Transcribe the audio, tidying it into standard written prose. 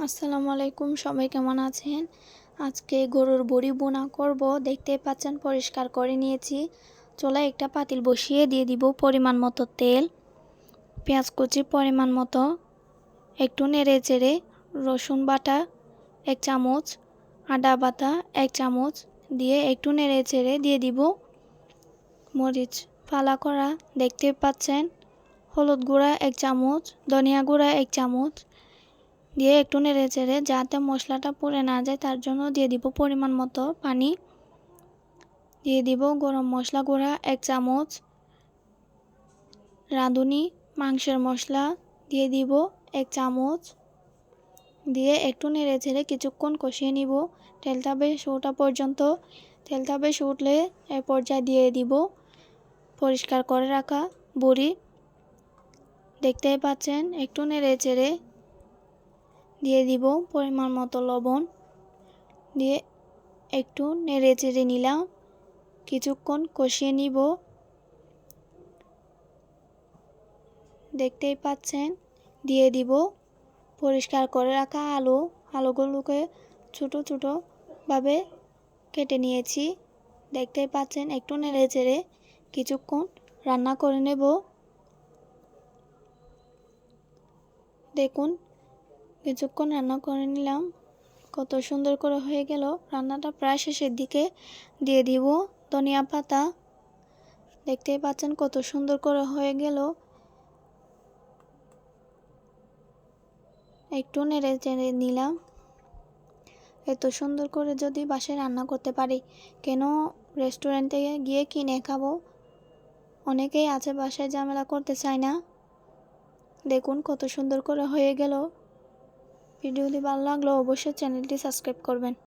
আসসালামু আলাইকুম, সবাই কেমন আছেন? আজকে গরুর বড়ি বোনা করব। দেখতেই পাচ্ছেন পরিষ্কার করে নিয়েছি। চুলায় একটা পাতিল বসিয়ে দিয়ে দিব পরিমাণ মতো তেল, পেঁয়াজ কুচি পরিমাণ মতো, একটু নেড়ে চেড়ে রসুন বাটা 1 চামচ, আদা বাটা 1 চামচ দিয়ে একটু নেড়ে চেড়ে দিয়ে দিব মরিচ ফালা করা। দেখতে পাচ্ছেন হলুদ গুঁড়া 1 চামচ, ধনিয়া গুঁড়া 1 চামচ দিয়ে একটু নেড়ে চেড়ে যাতে মশলাটা পুড়ে না যায় তার জন্য দিয়ে দিব পরিমাণ মতো পানি। দিয়ে দিব গরম মশলা গুঁড়া 1 চামচ, রাঁধুনি মাংসের মশলা দিয়ে দিব 1 চামচ দিয়ে একটু নেড়ে চেড়ে কিছুক্ষণ কষিয়ে নিব তেলটা বেশ ওঠা পর্যন্ত। তেলটা বেশ উঠলে এই পর্যায়ে দিয়ে দিব পরিষ্কার করে রাখা বড়ি। দেখতেই পাচ্ছেন একটু নেড়ে চেড়ে দিয়ে দিব পরিমাণ মতো লবণ দিয়ে একটু নেড়ে চেড়ে নিলাম, কিছুক্ষণ কষিয়ে নিব। দেখতেই পাচ্ছেন দিয়ে দিব পরিষ্কার করে রাখা আলুগুলোকে ছোট ছোট ভাবে কেটে নিয়েছি। দেখতেই পাচ্ছেন একটু নেড়ে চেড়ে কিছুক্ষণ রান্না করে নেব। দেখুন কিছুক্ষণ রান্না করে নিলাম, কত সুন্দর করে হয়ে গেল। রান্নাটা প্রায় শেষের দিকে দিয়ে দিব ধনিয়া পাতা। দেখতেই পাচ্ছেন কত সুন্দর করে হয়ে গেল। একটু নেড়ে চেড়ে নিলাম। এত সুন্দর করে যদি বাসায় রান্না করতে পারি, কেন রেস্টুরেন্টে গিয়ে কিনে খাবো? অনেকেই আছে বাসায় ঝামেলা করতে চায় না। দেখুন কত সুন্দর করে হয়ে গেল। ভিডিওটি ভালো লাগলে অবশ্যই চ্যানেলটি সাবস্ক্রাইব করবেন।